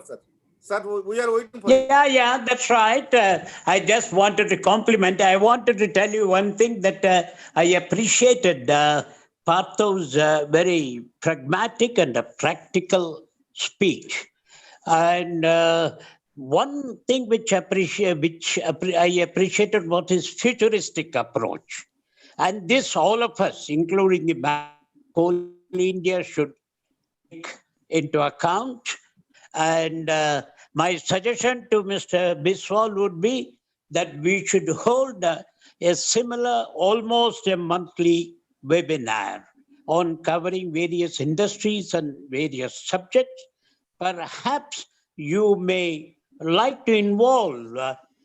over, sir. Sir, we are waiting for you. Yeah, that's right. I just wanted to compliment. I wanted to tell you one thing that I appreciated Partho's very pragmatic and practical speech. And one thing which I appreciated was his futuristic approach. And this, all of us, including the Coal India, should take into account. And my suggestion to Mr. Biswal would be that we should hold a similar, almost a monthly webinar on covering various industries and various subjects. Perhaps you may like to involve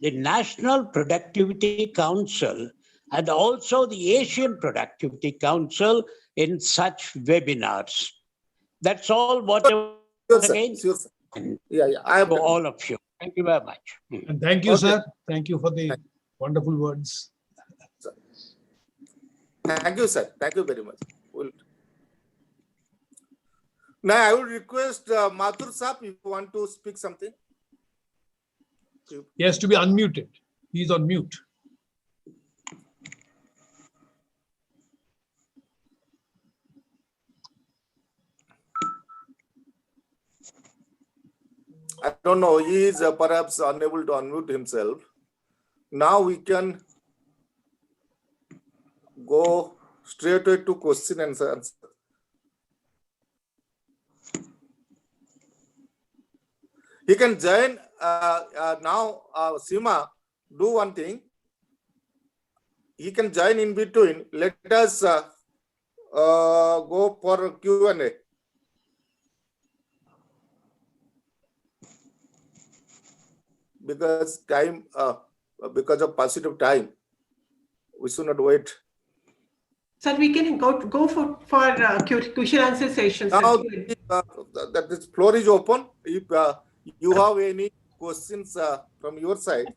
the National Productivity Council and also the Asian Productivity Council in such webinars. That's all. Whatever again. Sure, sir. Yeah, I have to all of you. Thank you very much. And thank you, sir. Thank you for the wonderful words. Thank you, sir. Thank you very much. Now, I would request Mathur Saab, if you want to speak something. He has to be unmuted. He's on mute. I don't know, he is perhaps unable to unmute himself. Now we can go straight away to question and answer. He can join now. Sima, do one thing. He can join in between. Let us go for Q&A. Because time, because of positive time, we should not wait. Sir, we can go for question answer sessions. Now that this floor is open. If you have any questions from your side,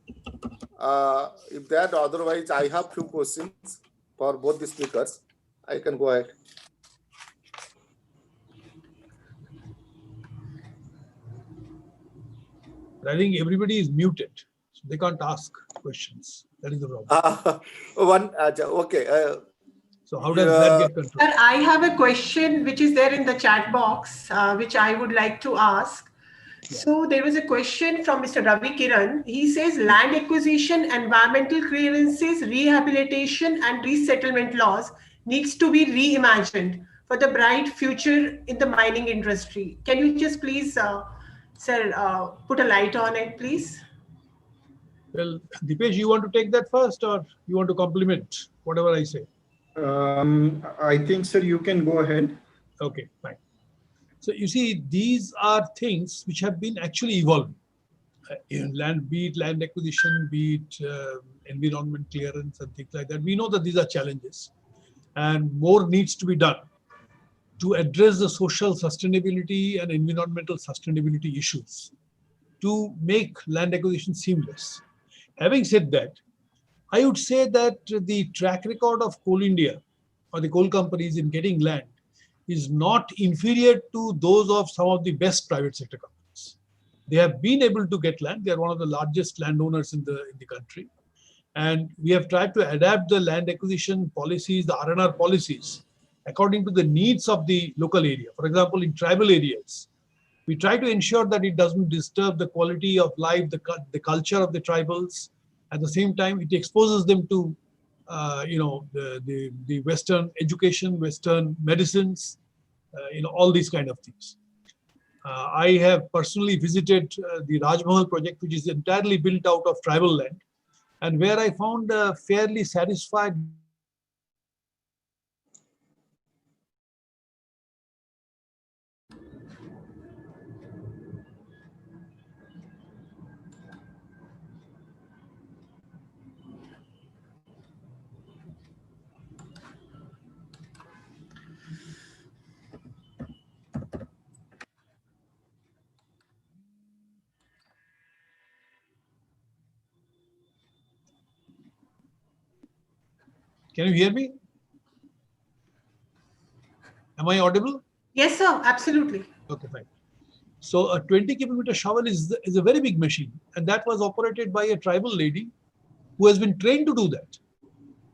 if that, otherwise I have few questions for both the speakers. I can go ahead. I think everybody is muted, so they can't ask questions. That is the problem. Okay. So how does that get controlled? Sir, I have a question which is there in the chat box, which I would like to ask. Yeah. So there was a question from Mr. Ravi Kiran. He says land acquisition, environmental clearances, rehabilitation and resettlement laws needs to be reimagined for the bright future in the mining industry. Can you just please, sir, put a light on it, please? Well, Dipesh, you want to take that first, or you want to compliment whatever I say? I think, sir, you can go ahead. Okay, fine. So you see, these are things which have been actually evolving. Be it land acquisition, be it environment clearance and things like that. We know that these are challenges, and more needs to be done to address the social sustainability and environmental sustainability issues to make land acquisition seamless. Having said that, I would say that the track record of Coal India or the coal companies in getting land is not inferior to those of some of the best private sector companies. They have been able to get land. They are one of the largest landowners in the country. And we have tried to adapt the land acquisition policies, the R&R policies, according to the needs of the local area. For example, in tribal areas, we try to ensure that it doesn't disturb the quality of life, the culture of the tribals. At the same time, it exposes them to the Western education, Western medicines, all these kind of things. I have personally visited the Rajmahal project, which is entirely built out of tribal land, and where I found a fairly satisfied Can you hear me? Am I audible? Yes, sir. Absolutely. Okay, fine. So a 20 cubic meter shovel is a very big machine, and that was operated by a tribal lady who has been trained to do that.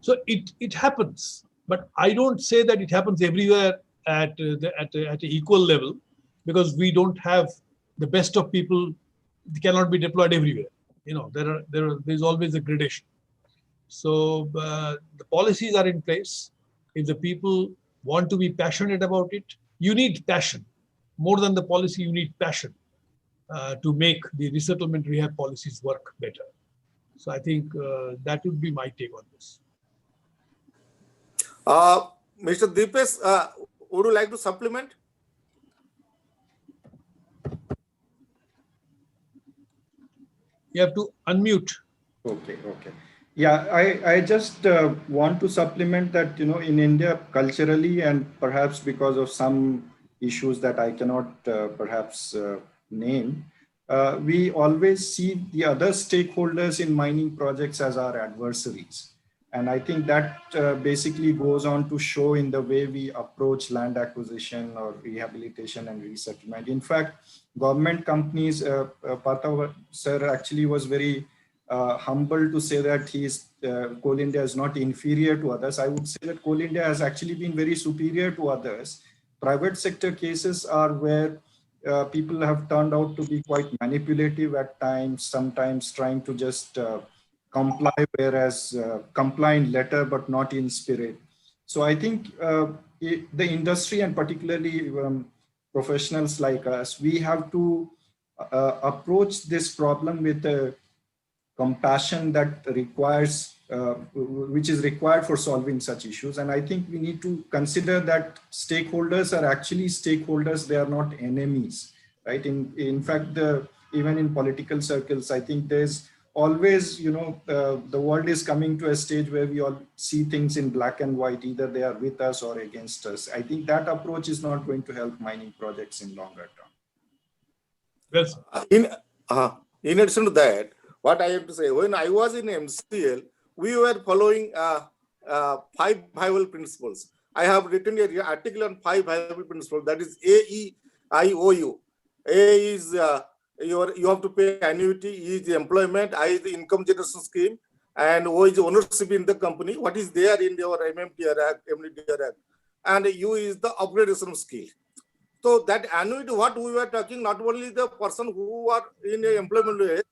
So it happens, but I don't say that it happens everywhere at an equal level, because we don't have the best of people. They cannot be deployed everywhere. You know, there's always a gradation. So the policies are in place. If the people want to be passionate about it, you need passion. More than the policy, you need passion to make the resettlement rehab policies work better. So I think that would be my take on this. Mr. Deepesh, would you like to supplement? You have to unmute. Okay. Yeah, I just want to supplement that, you know, in India, culturally, and perhaps because of some issues that I cannot perhaps name, we always see the other stakeholders in mining projects as our adversaries. And I think that basically goes on to show in the way we approach land acquisition or rehabilitation and resettlement. In fact, government companies, Partha sir actually was very humble to say that Coal India is not inferior to others. I would say that Coal India has actually been very superior to others. Private sector cases are where people have turned out to be quite manipulative at times, sometimes trying to just comply, whereas comply in letter but not in spirit. So I think the industry, and particularly professionals like us, we have to approach this problem with a compassion that requires, which is required for solving such issues. And I think we need to consider that stakeholders are actually stakeholders, they are not enemies, right? In fact, even in political circles, I think there's always, you know, the world is coming to a stage where we all see things in black and white, either they are with us or against us. I think that approach is not going to help mining projects in longer term. Yes. In addition to that, what I have to say, when I was in MCL, we were following 5 viable principles. I have written an article on 5 viable principles, that is AEIOU. A is you have to pay annuity, E is the employment, I is the income generation scheme, and O is ownership in the company, what is there in your MMTR Act, MMTR Act, and U is the upgradation skill. So that annuity, what we were talking, not only the person who are in employment,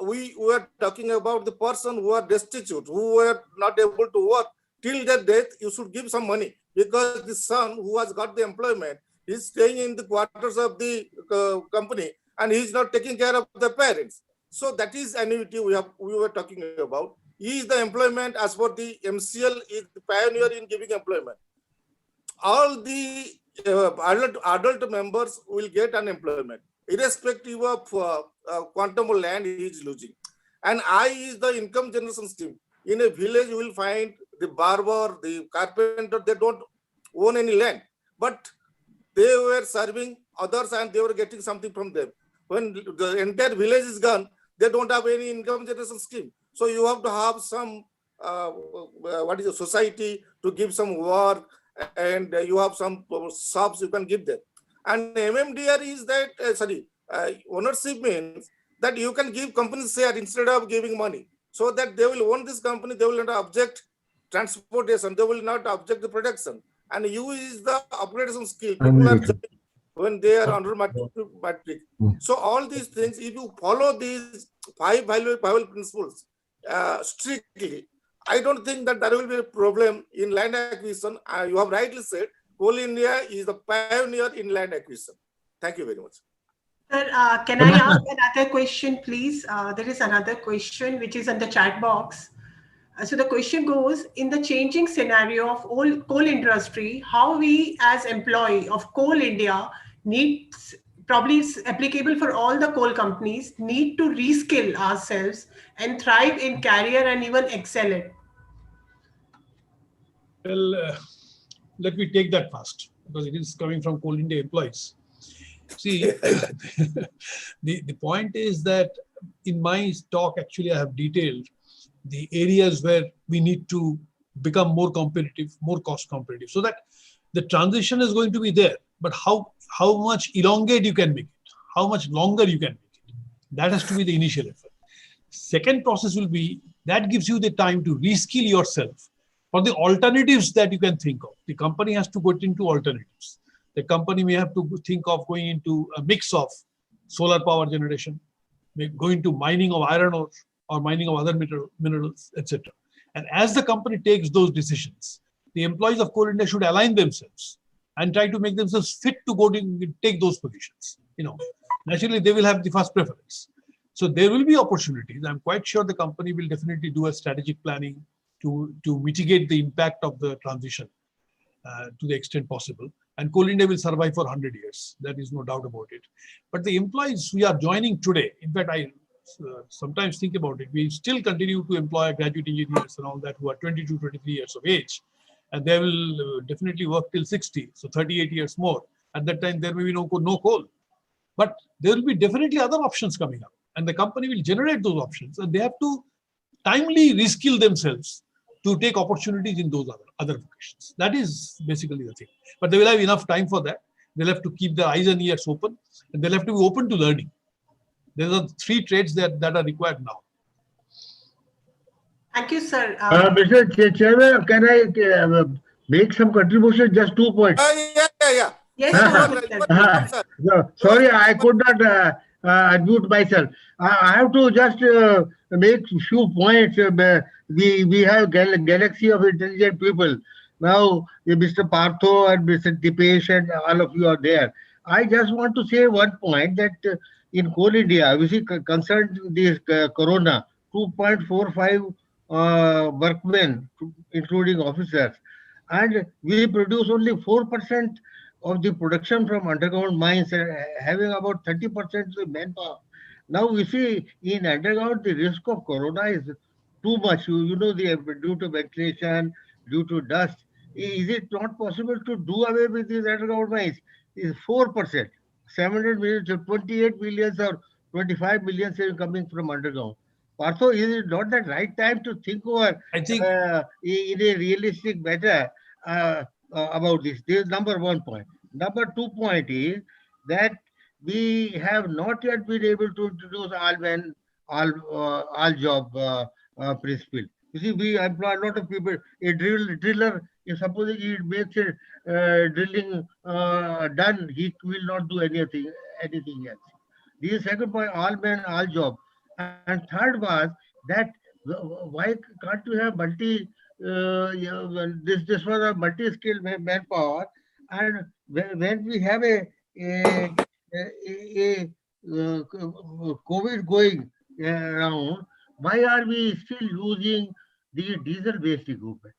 we were talking about the person who are destitute, who were not able to work till their death. You should give some money, because the son who has got the employment is staying in the quarters of the company, and he is not taking care of the parents. So that is annuity we were talking about. He is the employment, as for the MCL is the pioneer in giving employment. All the adult members will get unemployment, irrespective of quantum of land he is losing. And I is the income generation scheme. In a village, you will find the barber, the carpenter, they don't own any land, but they were serving others and they were getting something from them. When the entire village is gone, they don't have any income generation scheme. So you have to have some, society to give some work, and you have some shops you can give them. And MMDR is that, ownership means that you can give companies share instead of giving money, so that they will own this company, they will not object transportation, they will not object the production. And U is the upgradation skill. People are when they are under matric. So all these things, if you follow these 5 viable principles strictly, I don't think that there will be a problem in land acquisition. You have rightly said, Coal India is the pioneer in land acquisition. Thank you very much. Sir, can I ask another question, please? There is another question which is in the chat box. So the question goes, in the changing scenario of all coal industry, how we as employee of Coal India needs, probably it's applicable for all the coal companies, need to reskill ourselves and thrive in career and even excel it? Well, let me take that first, because it is coming from Coal India employees. See, the point is that in my talk, actually, I have detailed the areas where we need to become more competitive, more cost competitive, so that the transition is going to be there. But how much elongate you can make it? how much longer you can make it. That has to be the initial effort. Second process will be that gives you the time to reskill yourself for the alternatives that you can think of. The company has to go into alternatives. The company may have to think of going into a mix of solar power generation, going to mining of iron ore or mining of other minerals, etc. And as the company takes those decisions, the employees of Coal India should align themselves and try to make themselves fit to go to take those positions. Naturally, they will have the first preference. So there will be opportunities. I'm quite sure the company will definitely do a strategic planning to mitigate the impact of the transition to the extent possible. And Coal India will survive for 100 years. There is no doubt about it. But the employees we are joining today, in fact, I sometimes think about it, we still continue to employ graduate engineers and all that who are 22, 23 years of age. And they will definitely work till 60, so 38 years more. At that time, there may be no coal. But there will be definitely other options coming up. And the company will generate those options. And they have to timely reskill themselves to take opportunities in those other vocations. That is basically the thing. But they will have enough time for that. They'll have to keep their eyes and ears open. And they'll have to be open to learning. There are 3 traits that are required now. Thank you, sir. Mr. Chairman, can I make some contribution? Just 2 points. Yeah. Yes, sir. Sorry, I could not unmute myself. I have to just make few points. We have galaxy of intelligent people. Now, Mr. Partho and Mr. Dipesh and all of you are there. I just want to say one point that in Coal India, we see concerned this corona, 2.45 workmen, including officers, and we produce only 4% of the production from underground mines, having about 30% of the manpower. Now we see in underground the risk of corona is too much. Due to ventilation, due to dust. Is it not possible to do away with these underground mines? Is 4%, 700 million, 28 million or 25 million coming from underground. Partho, is it not the right time to think over I think in a realistic manner about this? This is number 1 point. Number 2 point is that we have not yet been able to introduce all job principle. You see, we employ a lot of people. A driller, if supposing he makes a drilling done, he will not do anything else. This is second point, all men, all job. And third was that why can't you have this was a multi-skilled manpower, and when we have a COVID going around, why are we still using the diesel-based equipment?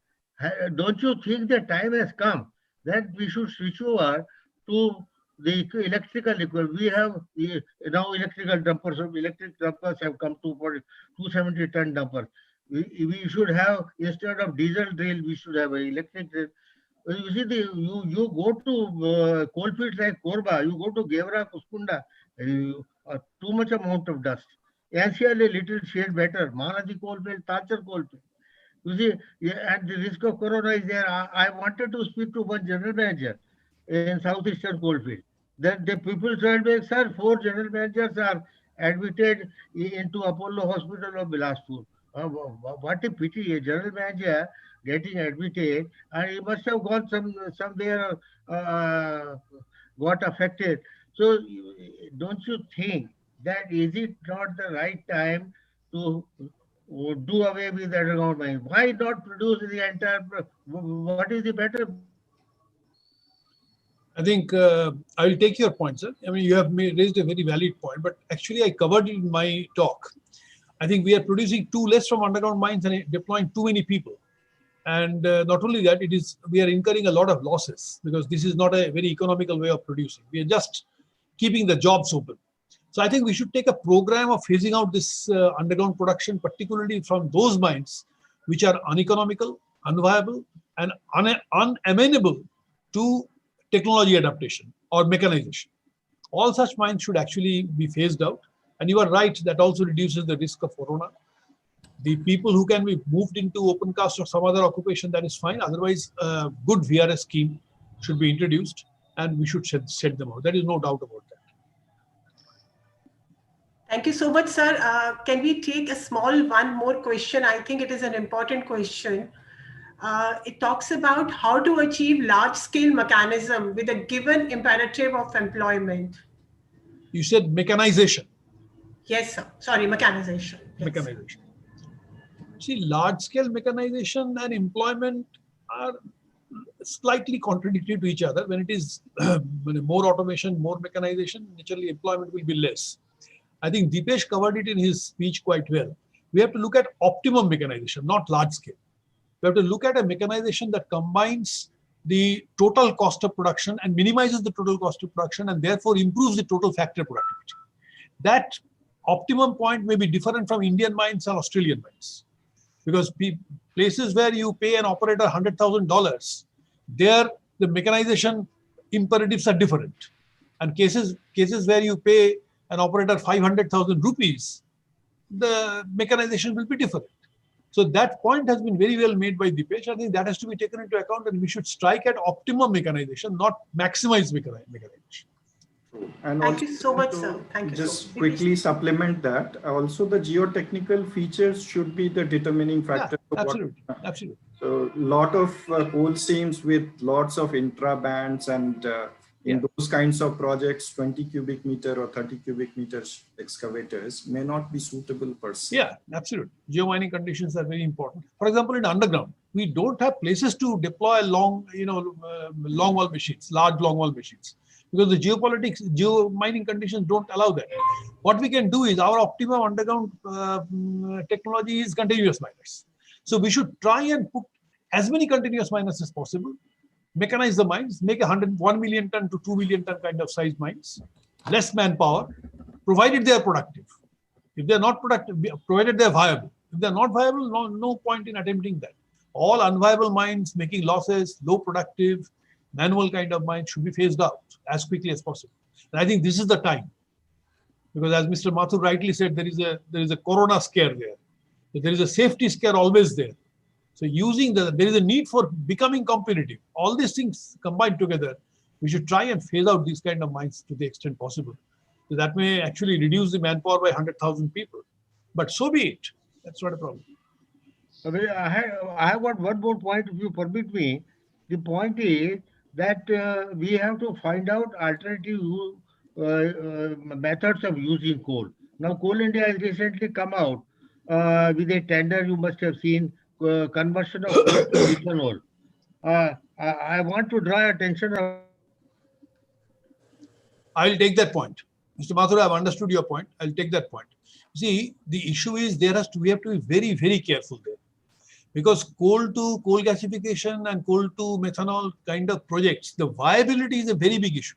Don't you think the time has come that we should switch over to the electrical equipment? We have now electrical dumpers. Electric dumpers have come to 270-ton dumpers. We should have, instead of diesel drill, we should have an electric drill. You see, you go to coalfields like Korba, you go to Gewra, Kuskunda, too much amount of dust. NCL a little shade better. Manadi coalfield, Talcher coalfield. You see, and the risk of corona is there. I wanted to speak to one general manager in Southeastern coalfield. Then the people told me, sir, 4 general managers are admitted into Apollo Hospital of Bilaspur. What a pity, a general manager getting admitted, and he must have gone somewhere, got affected. So don't you think that is it not the right time to do away with the underground mine? Why not produce the entire, what is the better? I think I will take your point, sir. I mean, you have raised a very valid point, but actually I covered it in my talk. I think we are producing too less from underground mines and deploying too many people. And not only that, we are incurring a lot of losses because this is not a very economical way of producing. We are just keeping the jobs open. So I think we should take a program of phasing out this underground production, particularly from those mines which are uneconomical, unviable, and unamenable to technology adaptation or mechanization. All such mines should actually be phased out. And you are right, that also reduces the risk of corona. The people who can be moved into open cast or some other occupation, that is fine. Otherwise, a good VRS scheme should be introduced and we should set them out. There is no doubt about that. Thank you so much, sir. Can we take a small one more question? I think it is an important question. It talks about how to achieve large-scale mechanism with a given imperative of employment. You said mechanization. Yes, sir. Sorry, mechanization. Yes. Mechanization. See, large-scale mechanization and employment are slightly contradictory to each other. When it is more automation, more mechanization, naturally employment will be less. I think Deepesh covered it in his speech quite well. We have to look at optimum mechanization, not large-scale. We have to look at a mechanization that combines the total cost of production and minimizes the total cost of production and therefore improves the total factory productivity. That optimum point may be different from Indian mines and Australian mines. Because places where you pay an operator $100,000, there the mechanization imperatives are different. And cases where you pay an operator 500,000 rupees, the mechanization will be different. So that point has been very well made by Deepesh. I think that has to be taken into account, and we should strike at optimum mechanization, not maximize mechanization. And Thank you also so much, to sir. Thank you. just quickly supplement that, also the geotechnical features should be the determining factor. Yeah, absolutely, absolutely. So lot of coal seams with lots of intra-bands and in those kinds of projects, 20 cubic meter or 30 cubic meters excavators may not be suitable per se. Yeah, absolutely. Geomining conditions are very important. For example, in underground, we don't have places to deploy long wall machines, large long wall machines, because the geomining conditions don't allow that. What we can do is our optimum underground technology is continuous miners. So we should try and put as many continuous miners as possible, mechanize the mines, make 1 million ton to 2 million ton kind of size mines, less manpower, provided they are productive. If they are not productive, provided they are viable. If they are not viable, no point in attempting that. All unviable mines making losses, low productive, manual kind of mines should be phased out as quickly as possible. And I think this is the time, because as Mr. Mathur rightly said, there is a corona scare there. So there is a safety scare always there. So there is a need for becoming competitive. All these things combined together, we should try and phase out these kind of mines to the extent possible. So that may actually reduce the manpower by 100,000 people. But so be it. That's not a problem. I have got one more point, if you permit me. The point is that we have to find out alternative methods of using coal. Now, Coal India has recently come out with a tender, you must have seen, conversion of coal to ethanol. I want to draw attention. I'll take that point. Mr. Mathur, I've understood your point. I'll take that point. See, the issue is we have to be very, very careful there. Because coal to coal gasification and coal to methanol kind of projects, the viability is a very big issue.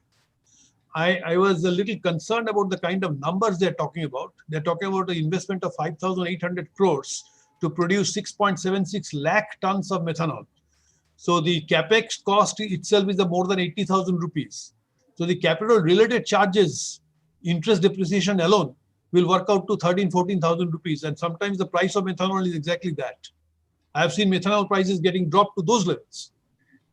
I was a little concerned about the kind of numbers they're talking about. They're talking about an investment of 5,800 crores to produce 6.76 lakh tons of methanol. So the capex cost itself is more than 80,000 rupees. So the capital related charges, interest depreciation alone, will work out to 13,000-14,000 rupees. And sometimes the price of methanol is exactly that. I have seen methanol prices getting dropped to those levels.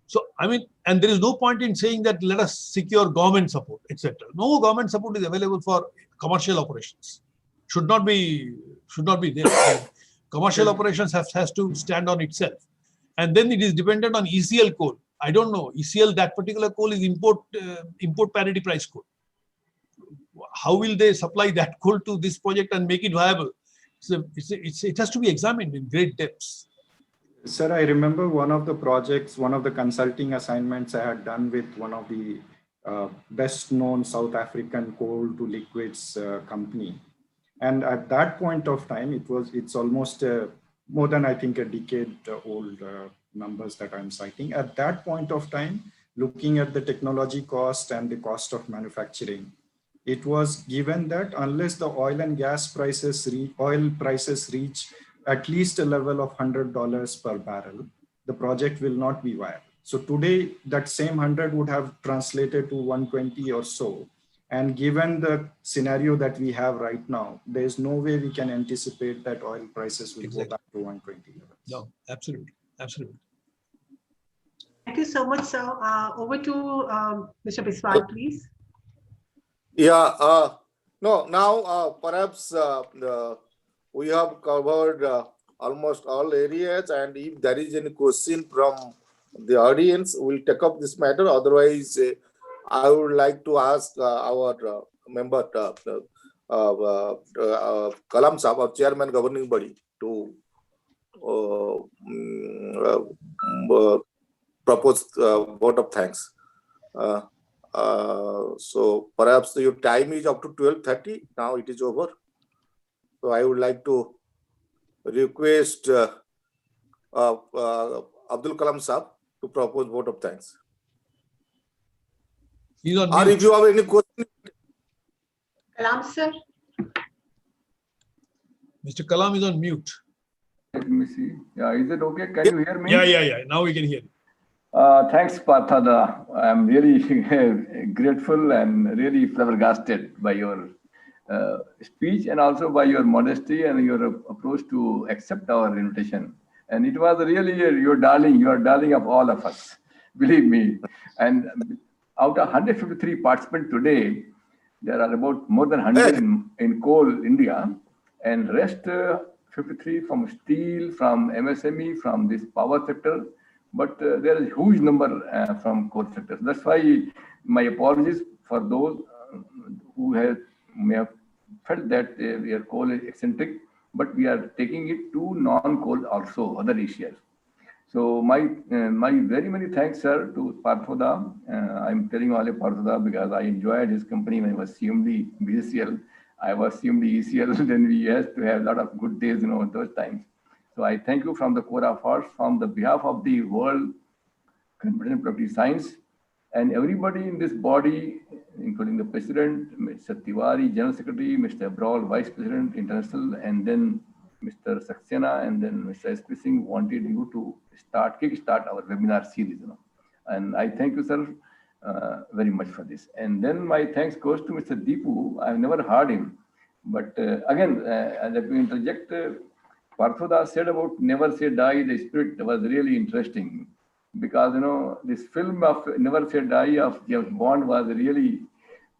So, I mean, and there is no point in saying that let us secure government support, etc. No government support is available for commercial operations. Should not be there. Commercial operations has to stand on itself. And then it is dependent on ECL coal. I don't know. ECL, that particular coal is import parity price coal. How will they supply that coal to this project and make it viable? It has to be examined in great depths. Sir, I remember one of the projects, one of the consulting assignments I had done with one of the best known South African coal to liquids company. And at that point of time, it's almost more than I think a decade old numbers that I'm citing. At that point of time, looking at the technology cost and the cost of manufacturing, it was given that unless the oil and gas prices reach at least a level of $100 per barrel, the project will not be viable. So today, that same 100 would have translated to 120 or so. And given the scenario that we have right now, there's no way we can anticipate that oil prices will go back to 120 levels. No, absolutely, absolutely. Thank you so much, sir. Over to Mr. Biswal, please. Yeah, No, now perhaps we have covered almost all areas, and if there is any question from the audience, we'll take up this matter. Otherwise, I would like to ask our member, Kalam Sahab, our chairman governing body, to propose vote of thanks. So perhaps your time is up to 12:30. Now it is over. So I would like to request Abdul Kalam Sahab to propose vote of thanks. He's on Or mute. if you have any question, Kalam sir. Mr. Kalam is on mute. Let me see. Yeah, is it okay? Can you hear me? Yeah. Now we can hear you. Thanks, Parthada. I'm really grateful and really flabbergasted by your speech and also by your modesty and your approach to accept our invitation. And it was really your darling. You are darling of all of us, believe me. And out of 153 participants today, there are about more than 100 in coal India, and rest 53 from steel, from MSME, from this power sector. But there is a huge number from coal sector. That's why my apologies for those who may have felt that we are coal eccentric, but we are taking it to non-coal also, other issues. So my very many thanks, sir, to Parthoda. I'm telling all of Parthoda because I enjoyed his company when I was CMD BCL. I was CMD ECL, then we used to have a lot of good days, those times. So I thank you from the core of hearts, from the behalf of the World Competition Property Science and everybody in this body, including the President, Mr. Tiwari, General Secretary, Mr. Abral, Vice President, International, and then Mr. Saxena, and then Mr. S.P. Singh wanted you to kickstart our webinar series, And I thank you, sir, very much for this. And then my thanks goes to Mr. Deepu. I've never heard him, but again, let me interject. Parthoda said about never say die, the spirit was really interesting because, this film of Never Say Die of James Bond was really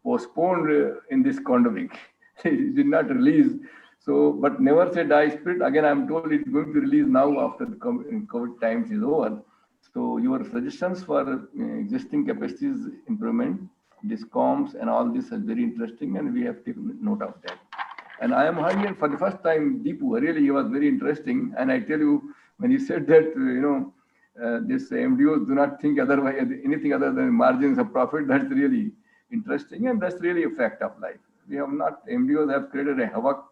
postponed in this pandemic. It did not release. So, but Never Say Die spirit, again, I'm told it's going to release now after the COVID times is over. So your suggestions for existing capacities improvement, discoms and all this is very interesting and we have taken note of that. And I am hearing for the first time Deepu, really he was very interesting. And I tell you, when he said that, this MDOs do not think otherwise, anything other than margins of profit, that's really interesting. And that's really a fact of life. We have not, MDOs have created a havoc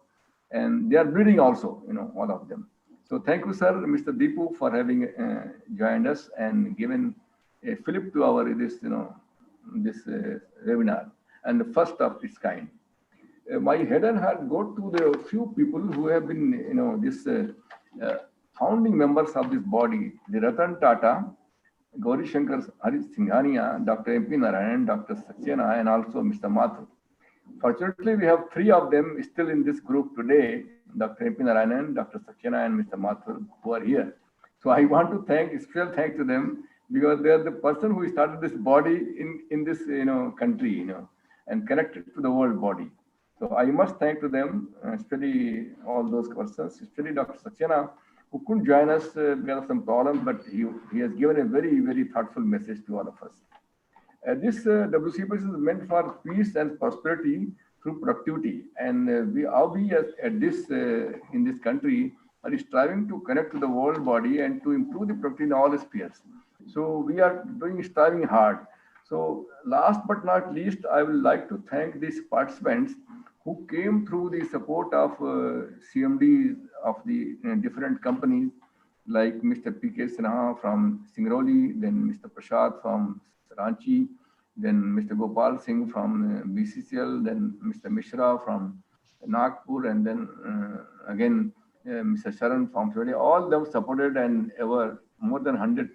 and they are bleeding also, all of them. So thank you, sir, Mr. Deepu, for having joined us and given a fillip to our this webinar and the first of its kind. My head and heart go to the few people who have been, this founding members of this body: the Ratan Tata, Gauri Shankar Harit Singhania, Dr. M.P. Narayan, Dr. Saxena, and also Mr. Mathur. Fortunately, we have three of them still in this group today: Dr. M.P. Narayan, Dr. Saxena, and Mr. Mathur, who are here. So I want to special thanks to them because they are the person who started this body in this country, and connected to the world body. So I must thank to them, especially all those persons, especially Dr. Saxena, who couldn't join us because of some problems, but he has given a very, very thoughtful message to all of us. This WCPS is meant for peace and prosperity through productivity, and we at this in this country are striving to connect to the world body and to improve the productivity in all spheres. So we are striving hard. So last but not least, I would like to thank these participants who came through the support of CMDs of the different companies, like Mr. P.K. Sinha from Singrauli, then Mr. Prashad from Ranchi, then Mr. Gopal Singh from BCCL, then Mr. Mishra from Nagpur, and then again Mr. Sharan from Sweden. All them supported, and more than 100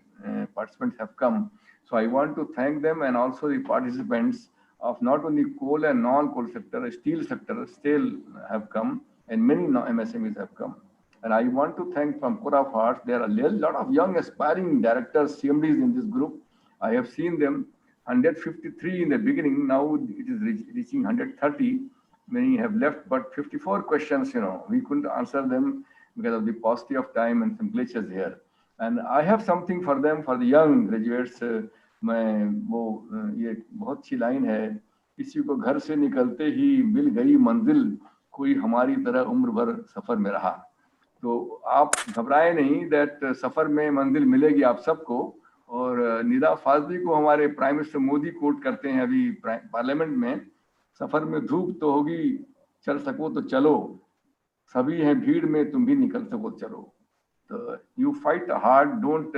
participants have come. So I want to thank them and also the participants of not only coal and non-coal sector, steel sector still have come, and many MSMEs have come. And I want to thank from core of hearts, there are a lot of young aspiring directors, CMDs in this group. I have seen them, 153 in the beginning, now it is reaching 130. many have left, but 54 questions, we couldn't answer them because of the paucity of time and some glitches here. And I have something for them, for the young graduates. ये बहुत अच्छी line है, किसी को घर से निकलते ही मिल गई मंजिल, कोई हमारी तरह उम्र भर सफर में रहा. तो आप घबराए नहीं, दैट सफर में मंजिल मिलेगी आप सबको. और निदा फाजली को हमारे प्राइम मिनिस्टर मोदी कोट करते हैं अभी पार्लियामेंट में, सफर में धूप तो होगी, चल सको तो चलो, सभी हैं भीड़ में, तुम भी निकल सको चलो. तो you fight hard, don't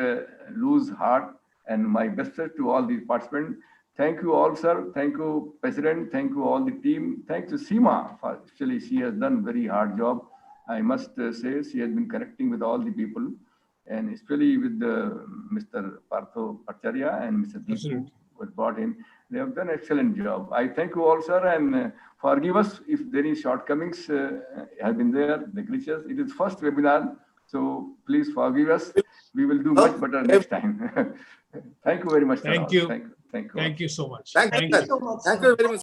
lose heart, and my best to all the participants. Thank you all, sir. Thank you, President. Thank you all the team. Thanks to Seema. Actually, she has done very hard job. I must say she has been connecting with all the people, and especially with Mr. Partho Acharya and Mr. Deepu was brought in. They have done excellent job. I thank you all, sir, and forgive us if any shortcomings have been there, the glitches. It is first webinar, so please forgive us. We will do much better next time. Thank you very much. Thank you. Thank you. Thank you so much. Thank you so much. Thank you very much.